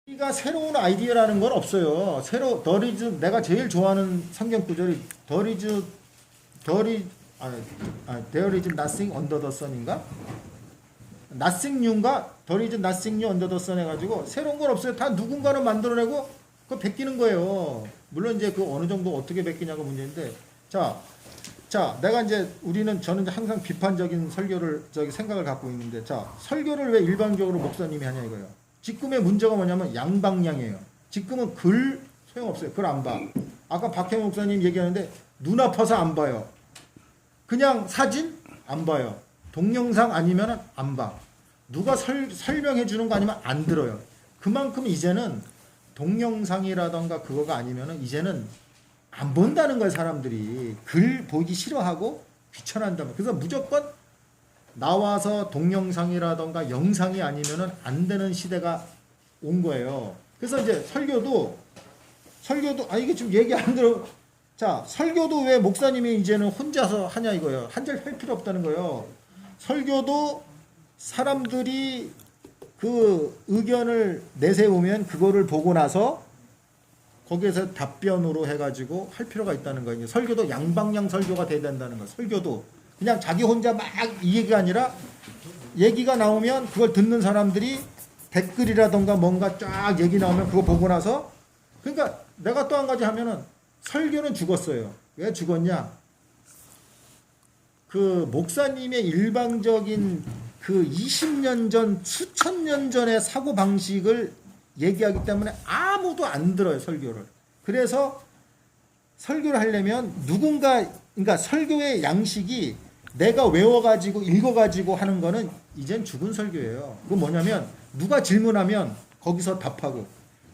우리가 새로운 아이디어라는 건 없어요. 더리즈 내가 제일 좋아하는 성경 구절이 더리즈 더리 There is nothing under the sun인가? nothing new인가? There is nothing new under the sun 해가지고 새로운 건 없어요. 다 누군가는 만들어내고 그거 베끼는 거예요. 물론 이제 그 어느 정도 어떻게 베끼냐가 문제인데 자, 내가 이제 저는 이제 항상 비판적인 설교를 생각을 갖고 있는데 설교를 왜 일반적으로 목사님이 하냐 이거예요. 지금의 문제가 뭐냐면 양방향이에요. 지금은 글 소용없어요. 글 안 봐. 아까 박혜영 목사님 얘기하는데 눈 아파서 안 봐요. 그냥 사진 안 봐요. 동영상 아니면 안 봐. 누가 설명해 주는 거 아니면 안 들어요. 그만큼 이제는 동영상이라던가 그거가 아니면 이제는 안 본다는 거예요. 사람들이 글 보기 싫어하고 귀찮아한다면. 그래서 무조건 나와서 동영상이라던가 영상이 아니면은 안 되는 시대가 온 거예요. 그래서 이제 설교도 이게 좀 얘기 안 들어. 설교도 왜 목사님이 이제는 혼자서 하냐 이거예요. 한 절 할 필요 없다는 거예요. 설교도 사람들이 그 의견을 내세우면 그거를 보고 나서 거기에서 답변으로 해가지고 할 필요가 있다는 거예요. 설교도 양방향 설교가 돼야 된다는 거예요. 설교도 그냥 자기 혼자 막 이 얘기가 아니라 얘기가 나오면 그걸 듣는 사람들이 댓글이라던가 뭔가 쫙 얘기 나오면 그거 보고 나서 그러니까 내가 또 한 가지 하면은 설교는 죽었어요. 왜 죽었냐? 그 목사님의 일방적인 그 20년 전, 수천 년 전의 사고 방식을 얘기하기 때문에 아무도 안 들어요, 설교를. 그래서 설교를 하려면 그러니까 설교의 양식이 내가 외워가지고 읽어가지고 하는 거는 이젠 죽은 설교예요. 그건 뭐냐면 누가 질문하면 거기서 답하고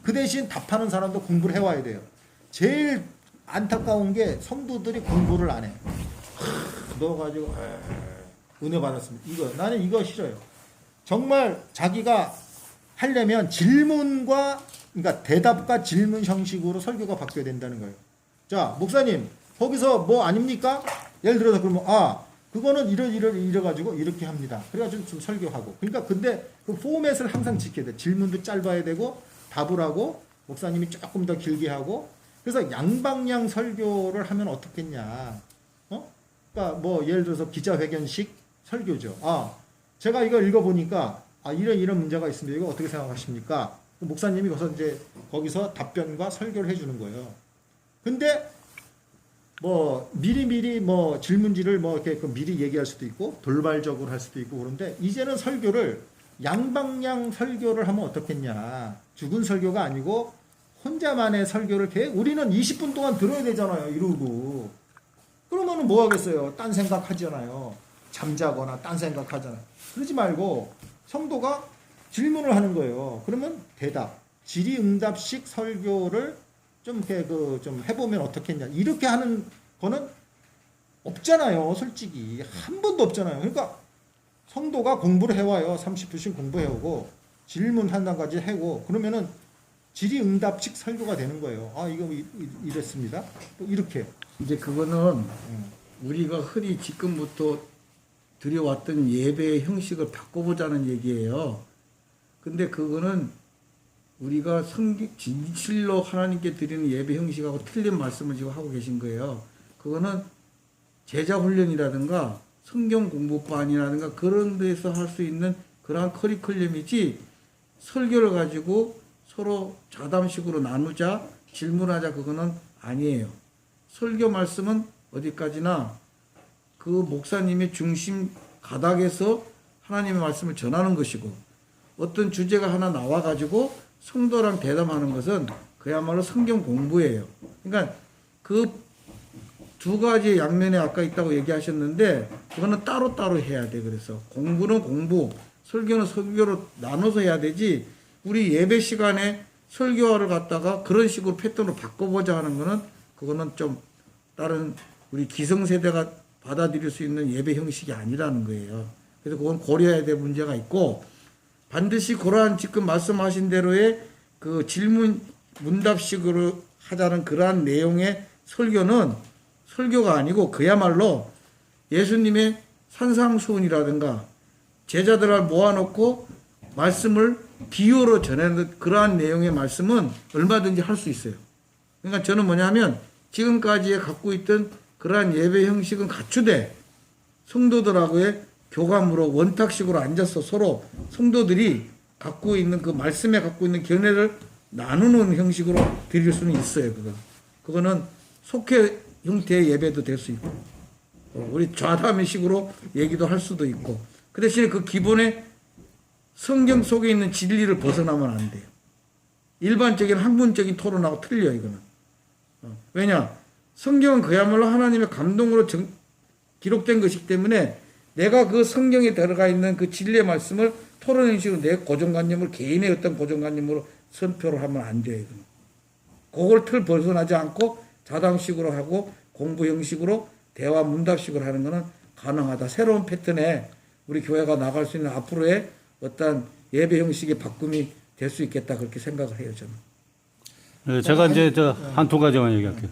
그 대신 답하는 사람도 공부를 해와야 돼요. 제일 안타까운 게 성도들이 공부를 안 해. 넣어가지고 은혜 받았습니다. 나는 이거 싫어요. 정말 자기가 하려면 그러니까 대답과 질문 형식으로 설교가 바뀌어야 된다는 거예요. 자, 목사님, 거기서 뭐 아닙니까? 예를 들어서 그러면, 그거는 이래가지고 이렇게 합니다. 그래가지고 좀 설교하고. 그러니까 근데 그 포맷을 항상 지켜야 돼. 질문도 짧아야 되고, 답을 하고, 목사님이 조금 더 길게 하고. 그래서 양방향 설교를 하면 어떻겠냐. 그러니까 뭐 예를 들어서 기자회견식 설교죠. 제가 이거 읽어보니까, 이런 문제가 있습니다. 이거 어떻게 생각하십니까? 목사님이 거기서 답변과 설교를 해주는 거예요. 근데 뭐 미리 뭐 질문지를 뭐 이렇게 미리 얘기할 수도 있고 돌발적으로 할 수도 있고 그런데 이제는 설교를 양방향 설교를 하면 어떻겠냐. 죽은 설교가 아니고 혼자만의 설교를 우리는 20분 동안 들어야 되잖아요. 이러고. 그러면은 뭐 하겠어요? 딴 생각 하잖아요. 잠자거나 딴 생각 하잖아요. 그러지 말고 성도가 질문을 하는 거예요. 그러면 대답, 질의응답식 설교를 좀 이렇게 좀 해보면 어떻겠냐. 이렇게 하는 거는 없잖아요. 솔직히 한 번도 없잖아요. 그러니까 성도가 공부를 해와요. 30분씩 공부해오고 질문 한 단까지 하고 그러면은 질의응답식 설교가 되는 거예요. 이거 이랬습니다. 이렇게. 이제 그거는 우리가 흔히 지금부터 드려왔던 예배의 형식을 바꿔보자는 얘기예요. 근데 그거는 우리가 진실로 하나님께 드리는 예배 형식하고 틀린 말씀을 지금 하고 계신 거예요. 그거는 제자 훈련이라든가 성경 공부반이라든가 그런 데서 할 수 있는 그러한 커리큘럼이지 설교를 가지고 서로 자담식으로 나누자, 질문하자 그거는 아니에요. 설교 말씀은 어디까지나 그 목사님의 중심 가닥에서 하나님의 말씀을 전하는 것이고 어떤 주제가 하나 나와가지고 성도랑 대담하는 것은 그야말로 성경 공부예요. 그러니까 그 두 가지 양면에 아까 있다고 얘기하셨는데 그거는 따로따로 해야 돼. 그래서 공부는 공부, 설교는 설교로 나눠서 해야 되지 우리 예배 시간에 설교를 갖다가 그런 식으로 패턴으로 바꿔보자 하는 거는 그거는 좀 다른 우리 기성세대가 받아들일 수 있는 예배 형식이 아니라는 거예요. 그래서 그건 고려해야 될 문제가 있고 반드시 그러한 지금 말씀하신 대로의 그 질문 문답식으로 하자는 그러한 내용의 설교는 설교가 아니고 그야말로 예수님의 산상수훈이라든가 제자들을 모아놓고 말씀을 비유로 전하는 그러한 내용의 말씀은 얼마든지 할 수 있어요. 그러니까 저는 뭐냐면 지금까지 갖고 있던 그러한 예배 형식은 갖추되 성도들하고의 교감으로 원탁식으로 앉아서 서로 성도들이 갖고 있는 그 말씀에 갖고 있는 견해를 나누는 형식으로 드릴 수는 있어요. 그거는 속회 형태의 예배도 될 수 있고 우리 좌담의식으로 얘기도 할 수도 있고 그 대신에 그 기본의 성경 속에 있는 진리를 벗어나면 안 돼요. 일반적인 학문적인 토론하고 틀려 이거는. 왜냐? 성경은 그야말로 하나님의 감동으로 기록된 것이기 때문에 내가 그 성경에 들어가 있는 그 진리의 말씀을 토론 형식으로 내 고정관념을 개인의 어떤 고정관념으로 선표를 하면 안 돼요. 이거는. 그걸 틀 벗어나지 않고 자담식으로 하고 공부 형식으로 대화 문답식으로 하는 것은 가능하다. 새로운 패턴에 우리 교회가 나갈 수 있는 앞으로의 어떤 예배 형식의 바꿈이 될 수 있겠다 그렇게 생각을 해요 저는. 네, 제가 이제 한 두 가지만 얘기할게요.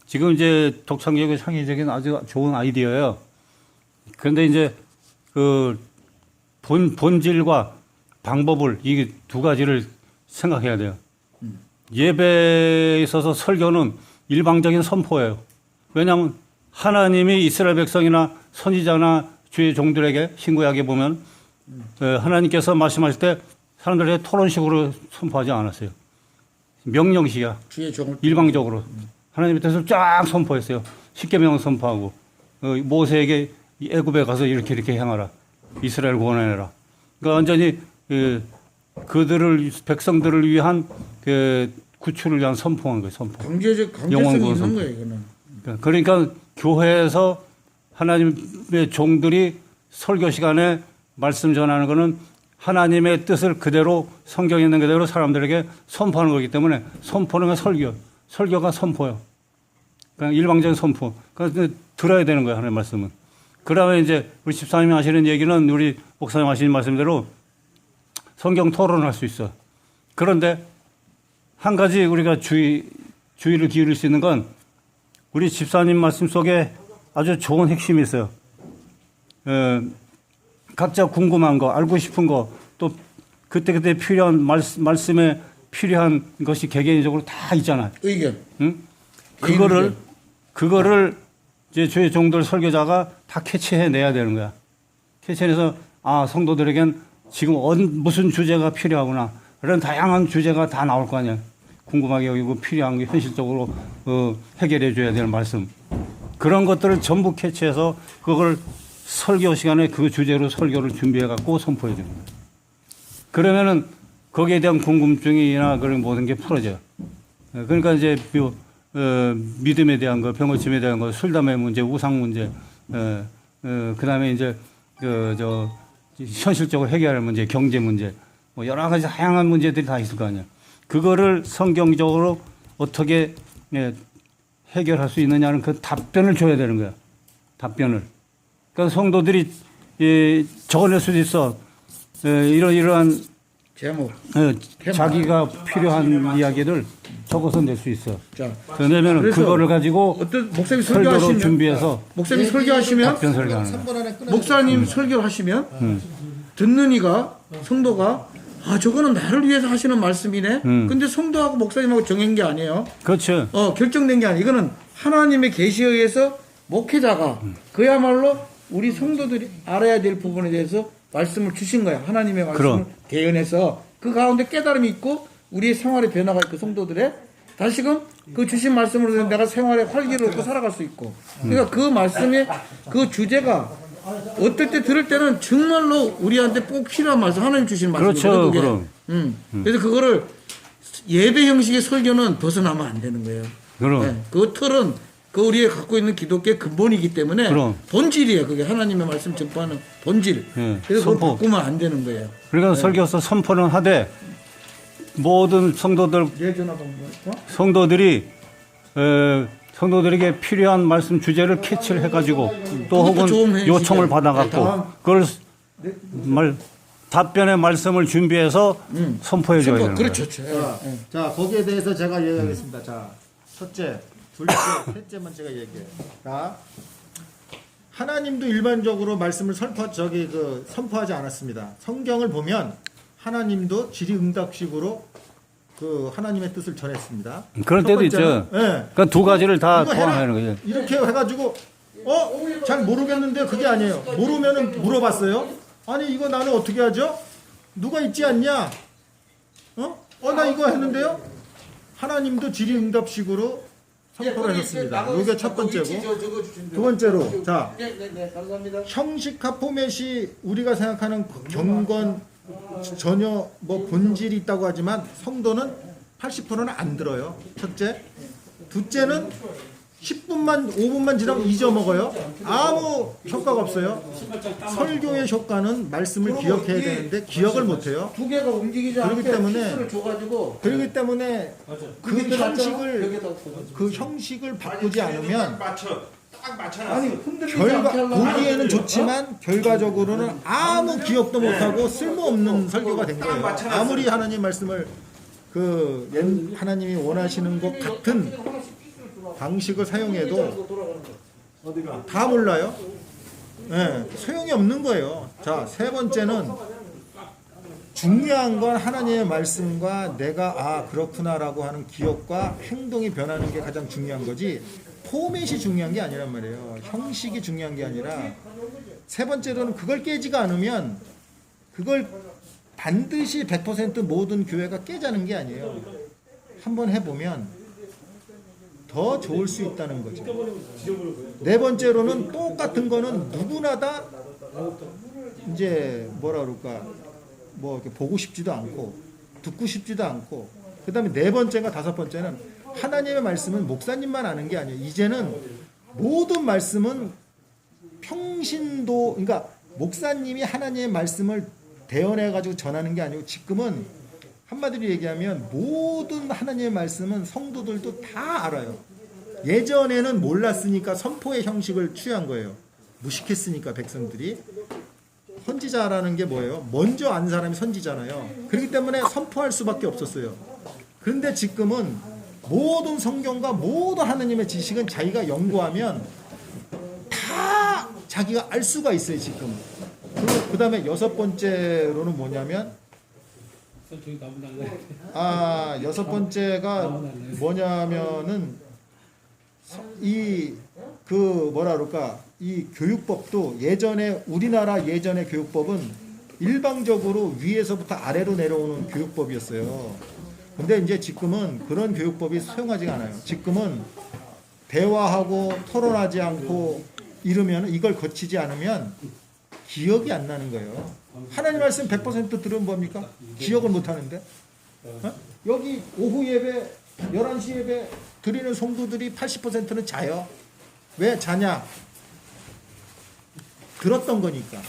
지금 이제 독창적이고 창의적인 아주 좋은 아이디어예요. 그런데 이제 그 본질과 방법을 이 두 가지를 생각해야 돼요. 예배에 있어서 설교는 일방적인 선포예요. 왜냐하면 하나님이 이스라엘 백성이나 선지자나 주의 종들에게 신구약에 보면 하나님께서 말씀하실 때 사람들에게 토론식으로 선포하지 않았어요. 명령식이야. 주의 종을 일방적으로. 하나님의 뜻을 쫙 선포했어요. 십계명을 선포하고 모세에게 애굽에 가서 이렇게 행하라. 이스라엘 구원해내라. 그러니까 완전히 그들을 백성들을 위한 그 구출을 위한 선포한 거예요. 선포. 강제성이 있는 선포. 거예요. 이거는. 그러니까 교회에서 하나님의 종들이 설교 시간에 말씀 전하는 것은 하나님의 뜻을 그대로 성경에 있는 그대로 사람들에게 선포하는 거기 때문에 선포는 설교, 설교가 선포요. 그냥 일방적인 선포. 그러니까 들어야 되는 거예요, 하나님의 말씀은. 그다음에 이제 우리 집사님이 하시는 얘기는 우리 목사님 하시는 말씀대로 성경 토론할 수 있어. 그런데 한 가지 우리가 주의를 기울일 수 있는 건 우리 집사님 말씀 속에 아주 좋은 핵심이 있어요. 각자 궁금한 거, 알고 싶은 거, 또 그때그때 필요한 말씀에 필요한 것이 개개인적으로 다 있잖아요. 의견. 응? 그거를 이제 주의 종들 설교자가 다 캐치해내야 되는 거야. 캐치해내서 성도들에겐 지금 무슨 주제가 필요하구나. 그런 다양한 주제가 다 나올 거 아니야. 궁금하게 여기고 필요한 게 현실적으로 해결해 줘야 되는 말씀. 그런 것들을 전부 캐치해서 그걸 설교 시간에 그 주제로 설교를 준비해 갖고 선포해 주는 거예요. 그러면은 거기에 대한 궁금증이나 그런 모든 게 풀어져요. 그러니까 이제 믿음에 대한 거, 병고침에 대한 거, 술담의 문제, 우상 문제, 그다음에 이제 현실적으로 해결할 문제, 경제 문제, 뭐 여러 가지 다양한 문제들이 다 있을 거 아니에요. 그거를 성경적으로 어떻게 해결할 수 있느냐는 그 답변을 줘야 되는 거야. 답변을. 그러니까 성도들이 적어낼 수도 있어. 이러한 제목. 자기가 필요한 이야기를 적어서 낼 수 있어. 자, 왜냐면 그거를 가지고 어떤 목사님 설교로 설교하시면 준비해서 목사님 설교하시면 답변 설교하는 거야. 3분 안에 끝내면 목사님 설교하시면 듣는 이가 성도가 저거는 나를 위해서 하시는 말씀이네. 근데 성도하고 목사님하고 정한 게 아니에요. 그렇죠. 결정된 게 아니에요. 이거는 하나님의 계시에 의해서 목회자가 그야말로 우리 성도들이 알아야 될 부분에 대해서 말씀을 주신 거야. 하나님의 말씀을 대연해서 그 가운데 깨달음이 있고 우리의 생활의 변화가 있고 성도들의 다시금 그 주신 말씀으로 내가 생활에 활기를 얻고 살아갈 수 있고 그러니까 그 말씀의 그 주제가 어떨 때 들을 때는 정말로 우리한테 꼭 필요한 말씀 하나님 주신 말씀이거든요. 그렇죠. 그래서 그거를 예배 형식의 설교는 벗어나면 안 되는 거예요. 그럼. 그 틀은 그 우리가 갖고 있는 기독교의 근본이기 때문에 본질이에요. 그게 하나님의 말씀 전파하는 본질. 그래서 그걸 바꾸면 안 되는 거예요. 그러니까 설교서 선포는 하되 모든 성도들에게 필요한 말씀 주제를 캐치를 해가지고 또 혹은 요청을 받아갖고 그걸 답변의 말씀을 준비해서 선포해 줘야 되는 거예요. 그렇죠. 자, 거기에 대해서 제가 얘기하겠습니다. 자, 첫째, 둘째, 셋째만 제가 얘기해요. 자, 하나님도 일반적으로 말씀을 선포하지 않았습니다. 성경을 보면 하나님도 질의응답식으로 그 하나님의 뜻을 전했습니다. 그런 첫 때도 번째는, 있죠. 예. 그러니까 두 가지를 다 이거 해라. 포함하는 거죠. 이렇게 해가지고 잘 모르겠는데 그게 아니에요. 모르면은 물어봤어요. 아니 이거 나는 어떻게 하죠? 누가 있지 않냐? 나 이거 했는데요. 하나님도 질의응답식으로 선포를 하셨습니다. 이게 첫 번째고, 두 번째로 자 감사합니다. 형식화 포맷이 우리가 생각하는 경건 전혀 뭐 본질이 있다고 하지만 성도는 80%는 안 들어요. 첫째. 둘째는 10분만 5분만 지나면 잊어먹어요. 아무 효과가 없어요. 설교의 효과는 말씀을 기억해야 되는데 기억을 못해요. 두 개가 움직이지 않게 그렇기 때문에 키스를 줘가지고 그렇기 때문에 그게 그 형식을 바꾸지 않으면 딱 맞춰. 아니 흔들리지 않게 결과 하려고 보기에는 좋지만 결과적으로는 아무 기억도 못하고 쓸모없는 설교가 된 거예요. 아무리 하나님 말씀을 하나님이 원하시는 것 같은 방식을 사용해도 다 몰라요. 소용이 없는 거예요. 자, 세 번째는 중요한 건 하나님의 말씀과 내가 그렇구나라고 하는 기억과 행동이 변하는 게 가장 중요한 거지 포맷이 중요한 게 아니란 말이에요. 형식이 중요한 게 아니라 세 번째로는 그걸 깨지가 않으면 그걸 반드시 100% 모든 교회가 깨자는 게 아니에요. 한번 해보면 더 좋을 수 있다는 거죠. 네 번째로는 똑같은 거는 누구나 다 이제 뭐라 그럴까 뭐 이렇게 보고 싶지도 않고 듣고 싶지도 않고 그 다음에 네 번째가 다섯 번째는 하나님의 말씀은 목사님만 아는 게 아니에요. 이제는 모든 말씀은 평신도 그러니까 목사님이 하나님의 말씀을 대언해 가지고 전하는 게 아니고 지금은 한마디로 얘기하면 모든 하나님의 말씀은 성도들도 다 알아요. 예전에는 몰랐으니까 선포의 형식을 취한 거예요. 무식했으니까 백성들이. 선지자라는 게 뭐예요? 먼저 안 사람이 선지자잖아요. 그렇기 때문에 선포할 수밖에 없었어요. 그런데 지금은 모든 성경과 모든 하나님의 지식은 자기가 연구하면 다 자기가 알 수가 있어요, 지금. 그 다음에 여섯 번째로는 뭐냐면 여섯 번째가 뭐냐면은 이 교육법도 예전에 우리나라 예전의 교육법은 일방적으로 위에서부터 아래로 내려오는 교육법이었어요. 근데 이제 지금은 그런 교육법이 소용하지가 않아요. 지금은 대화하고 토론하지 않고 이러면 이걸 거치지 않으면 기억이 안 나는 거예요. 하나님 말씀 100% 들으면 뭡니까? 기억을 못 하는데. 여기 오후 예배 11시 예배 드리는 성도들이 80%는 자요. 왜 자냐? 들었던 거니까.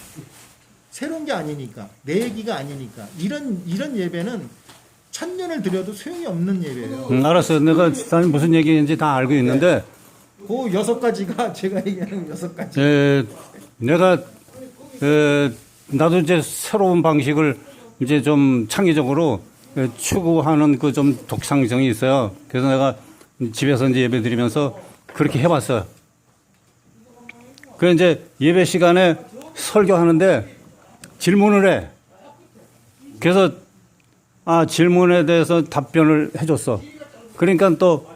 새로운 게 아니니까. 내 얘기가 아니니까. 이런 예배는 1000년을 드려도 소용이 없는 예배예요. 알았어요. 내가 무슨 얘기인지 다 알고 있는데 그 6가지가 제가 얘기하는 6가지. 내가 나도 이제 새로운 방식을 이제 좀 창의적으로 추구하는 그 좀 독창성이 있어요. 그래서 내가 집에서 이제 예배 드리면서 그렇게 해봤어요. 그래서 이제 예배 시간에 설교하는데 질문을 해. 그래서 질문에 대해서 답변을 해줬어. 그러니까 또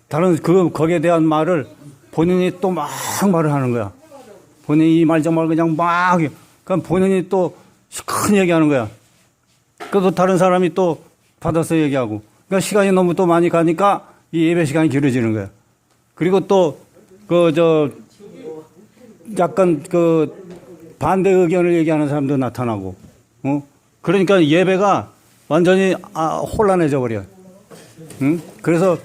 다른 거기에 대한 말을 본인이 또 막 말을 하는 거야. 본인이 이 말 저 말 그냥 막 그러니까 본인이 또 큰 얘기하는 거야. 그래서 다른 사람이 또 받아서 얘기하고. 그러니까 시간이 너무 또 많이 가니까 이 예배 시간이 길어지는 거야. 그리고 또 약간 반대 의견을 얘기하는 사람도 나타나고. 그러니까 예배가 완전히 혼란해져 버려. 그래서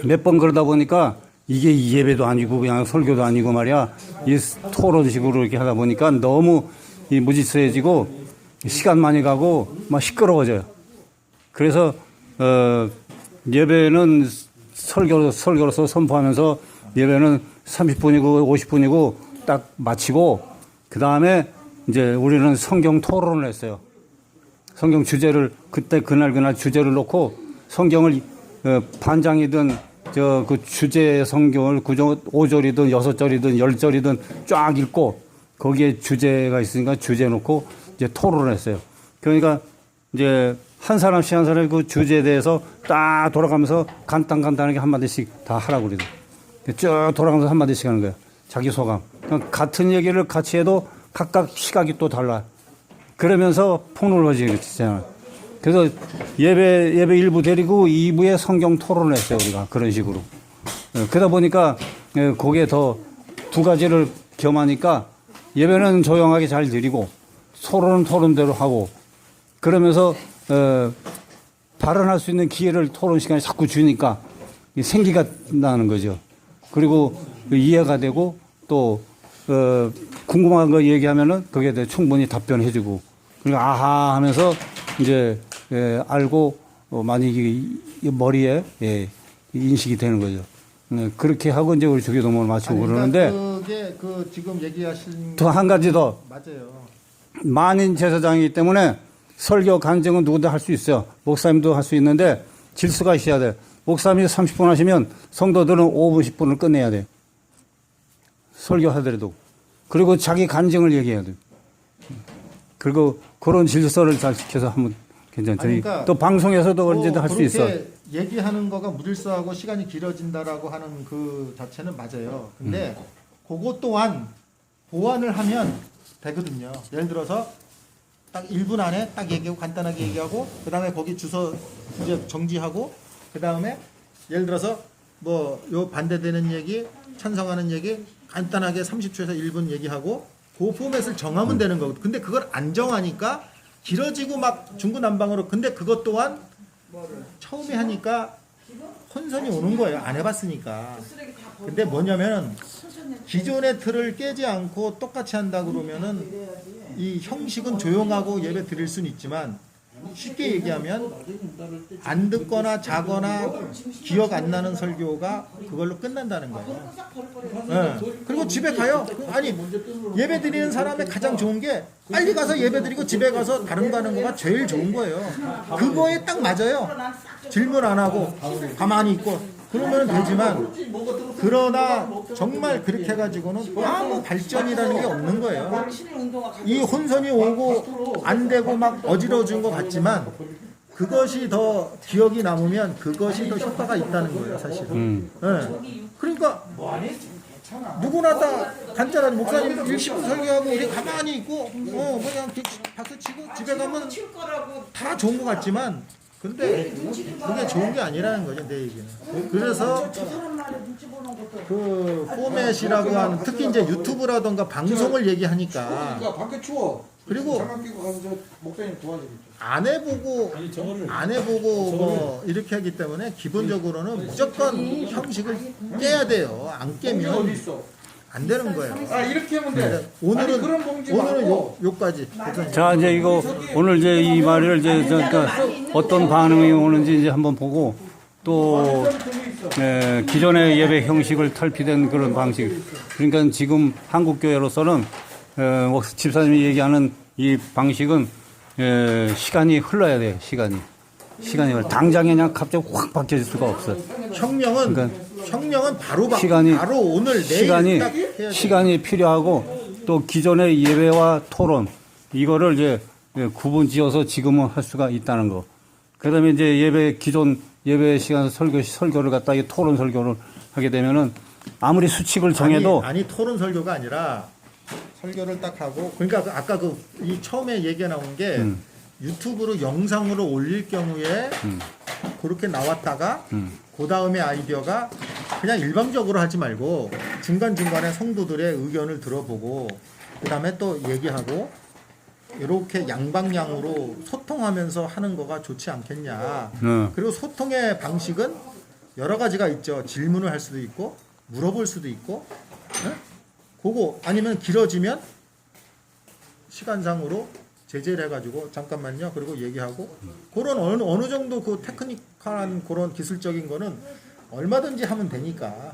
몇 번 그러다 보니까 이게 예배도 아니고 그냥 설교도 아니고 말이야. 이 토론식으로 이렇게 하다 보니까 너무 무질서해지고 시간 많이 가고 막 시끄러워져요. 그래서 예배는 설교로서 선포하면서 예배는 30분이고 50분이고 딱 마치고 그 다음에 이제 우리는 성경 토론을 했어요. 성경 주제를 그때 그날 주제를 놓고 성경을 반장이든 그 주제 성경을 5절이든 6절이든 10절이든 쫙 읽고 거기에 주제가 있으니까 주제 놓고 이제 토론을 했어요. 그러니까 이제 한 사람씩 한 사람의 그 주제에 대해서 딱 돌아가면서 간단하게 한마디씩 다 하라고 그래요. 쭉 돌아가면서 한마디씩 하는 거예요. 자기 소감. 그러니까 같은 얘기를 같이 해도 각각 시각이 또 달라. 그러면서 폭넓어지잖아요. 그래서 예배 1부 데리고 2부에 성경 토론을 했어요, 우리가. 그런 식으로. 그러다 보니까 거기에 더 두 가지를 겸하니까 예배는 조용하게 잘 드리고 토론은 토론대로 하고 그러면서 발언할 수 있는 기회를 토론 시간에 자꾸 주니까 생기가 나는 거죠. 그리고 이해가 되고 또 궁금한 거 얘기하면은 거기에 대해 충분히 답변해주고 그리고 아하 하면서 이제 알고 많이 머리에 인식이 되는 거죠. 그렇게 하고 이제 우리 주기도문을 마치고 그러는데 그게 그 지금 얘기하신 또 한 가지 더 맞아요. 만인 제사장이기 때문에 설교 간증은 누구도 할 수 있어요. 목사님도 할 수 있는데 질서가 있어야 돼. 목사님이 30분 하시면 성도들은 5분, 10분을 끝내야 돼. 설교하더라도. 그리고 자기 간증을 얘기해야 돼. 그리고 그런 질서를 잘 지켜서 하면 괜찮죠. 그러니까 또 방송에서도 언제든 할 수 있어. 그렇게 얘기하는 거가 무질서하고 시간이 길어진다라고 하는 그 자체는 맞아요. 근데 그것 또한 보완을 하면 되거든요. 예를 들어서 딱 1분 안에 딱 얘기하고 간단하게 얘기하고 그다음에 거기 주소 이제 정지하고 그다음에 예를 들어서 뭐 요 반대되는 얘기, 찬성하는 얘기 간단하게 30초에서 1분 얘기하고 그 포맷을 정하면 되는 거거든요. 근데 그걸 안 정하니까 길어지고 막 중구난방으로 근데 그것 또한 처음에 하니까 혼선이 오는 거예요. 안 해봤으니까. 근데 뭐냐면 기존의 틀을 깨지 않고 똑같이 한다 그러면은 이 형식은 조용하고 예배 드릴 수는 있지만 쉽게 얘기하면 안 듣거나 자거나 기억 안 나는 설교가 그걸로 끝난다는 거예요. 네. 그리고 집에 가요. 아니 예배 드리는 사람의 가장 좋은 게 빨리 가서 예배 드리고 집에 가서 다른 거 하는 거가 제일 좋은 거예요. 그거에 딱 맞아요. 질문 안 하고 가만히 있고 그러면 되지만 그러나 정말 그렇게 해가지고는 아무 발전이라는 게 없는 거예요. 이 혼선이 오고 안 되고 막 어지러워진 것 같지만 그것이 더 기억이 남으면 그것이 더 효과가 있다는 거예요, 사실은. 네. 그러니까 누구나 다 간단한 목사님 10분 설교하고 우리 가만히 있고 그냥 박수 치고 집에 가면 다 좋은 것 같지만 근데 그게 좋은 게 아니라는 거죠, 내 얘기는. 그래서 그 포맷이라고 하는 특히 이제 유튜브라던가 방송을 얘기하니까 밖에 추워. 그리고 장갑 끼고 가서 저 목사님 도와주겠죠. 안 해보고 뭐 이렇게 하기 때문에 기본적으로는 무조건 형식을 깨야 돼요. 안 깨면 안 되는 거예요. 이렇게 하면 돼. 오늘은 요까지. 자, 이제 이거 오늘 이제 이 말을 이제 그러니까 어떤 반응이 오는지 이제 한번 보고 또 기존의 예배 형식을 탈피된 그런 방식. 그러니까 지금 한국 교회로서는 집사님이 얘기하는 이 방식은 시간이 흘러야 돼요. 시간이 당장에 그냥 갑자기 확 바뀔 수가 없어요. 혁명은 바로 바로 오늘 내일 시간이 필요하고 또 기존의 예배와 토론 이거를 이제 구분지어서 지금은 할 수가 있다는 거. 그다음에 이제 기존 예배 시간 설교를 갖다 토론 설교를 하게 되면은 아무리 수칙을 정해도 아니 토론 설교가 아니라 설교를 딱 하고 그러니까 아까 이 처음에 얘기가 나온 게 유튜브로 영상으로 올릴 경우에 그렇게 나왔다가 그 다음에 아이디어가 그냥 일방적으로 하지 말고 중간중간에 성도들의 의견을 들어보고 그 다음에 또 얘기하고 이렇게 양방향으로 소통하면서 하는 거가 좋지 않겠냐. 그리고 소통의 방식은 여러 가지가 있죠. 질문을 할 수도 있고 물어볼 수도 있고 그거 아니면 길어지면 시간상으로 제재를 해가지고 잠깐만요. 그리고 얘기하고 그런 어느 정도 그 테크니컬한 그런 기술적인 거는 얼마든지 하면 되니까.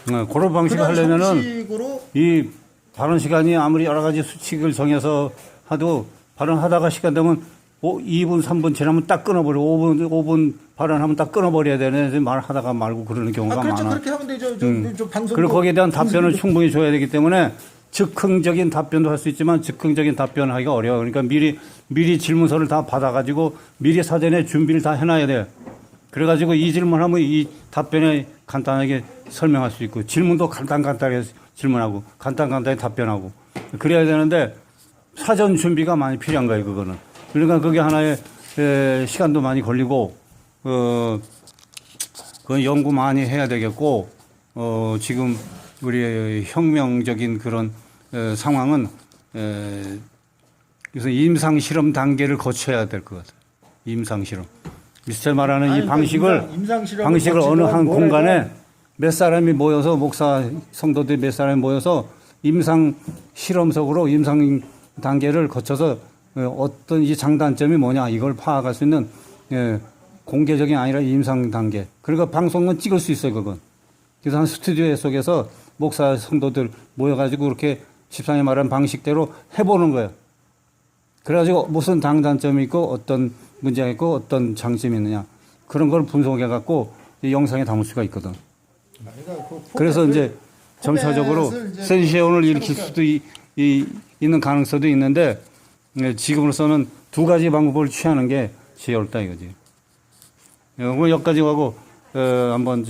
그런 방식을 하려면은 형식으로 이 발언 시간이 아무리 여러 가지 수칙을 정해서 하도 발언하다가 시간 되면 2분, 3분 지나면 딱 끊어버리고 5분 발언하면 딱 끊어버려야 되는데 말하다가 말고 그러는 경우가 그렇죠. 많아. 그렇게 하면 되죠. 방송 그리고 거기에 대한 답변을 충분히 줘야 되기 때문에 즉흥적인 답변도 할 수 있지만 즉흥적인 답변을 하기가 어려워. 그러니까 미리 질문서를 다 받아가지고 미리 사전에 준비를 다 해놔야 돼. 그래가지고 이 질문하면 이 답변에 간단하게 설명할 수 있고 질문도 간단하게 질문하고 간단하게 답변하고 그래야 되는데 사전 준비가 많이 필요한 거예요. 그거는. 그러니까 그게 하나의 시간도 많이 걸리고 그 연구 많이 해야 되겠고 지금 우리의 혁명적인 그런 상황은 그래서 임상 실험 단계를 거쳐야 될 것 같아요. 임상 실험. 미스터 말하는 이 아니, 방식을 임상실험을 방식을 어느 한 거치고 공간에 몇 사람이 모여서 목사 성도들 몇 사람이 모여서 임상 실험석으로 임상 단계를 거쳐서 어떤 이 장단점이 뭐냐 이걸 파악할 수 있는 공개적인 아니라 임상 단계. 그러니까 방송은 찍을 수 있어요, 그건. 그래서 한 스튜디오 속에서 목사 성도들 모여가지고 그렇게 집사님 말한 방식대로 해보는 거예요. 그래가지고 무슨 장단점이 있고 어떤 문제가 있고 어떤 장점이 있느냐 그런 걸 분석해갖고 이 영상에 담을 수가 있거든. 그러니까 그 그래서 이제 점차적으로 포맷을 이제 센세이션을 일으킬 수도 있는 가능성도 있는데 지금으로서는 두 가지 방법을 취하는 게 제일 옳다 이거지. 여기까지 하고 한번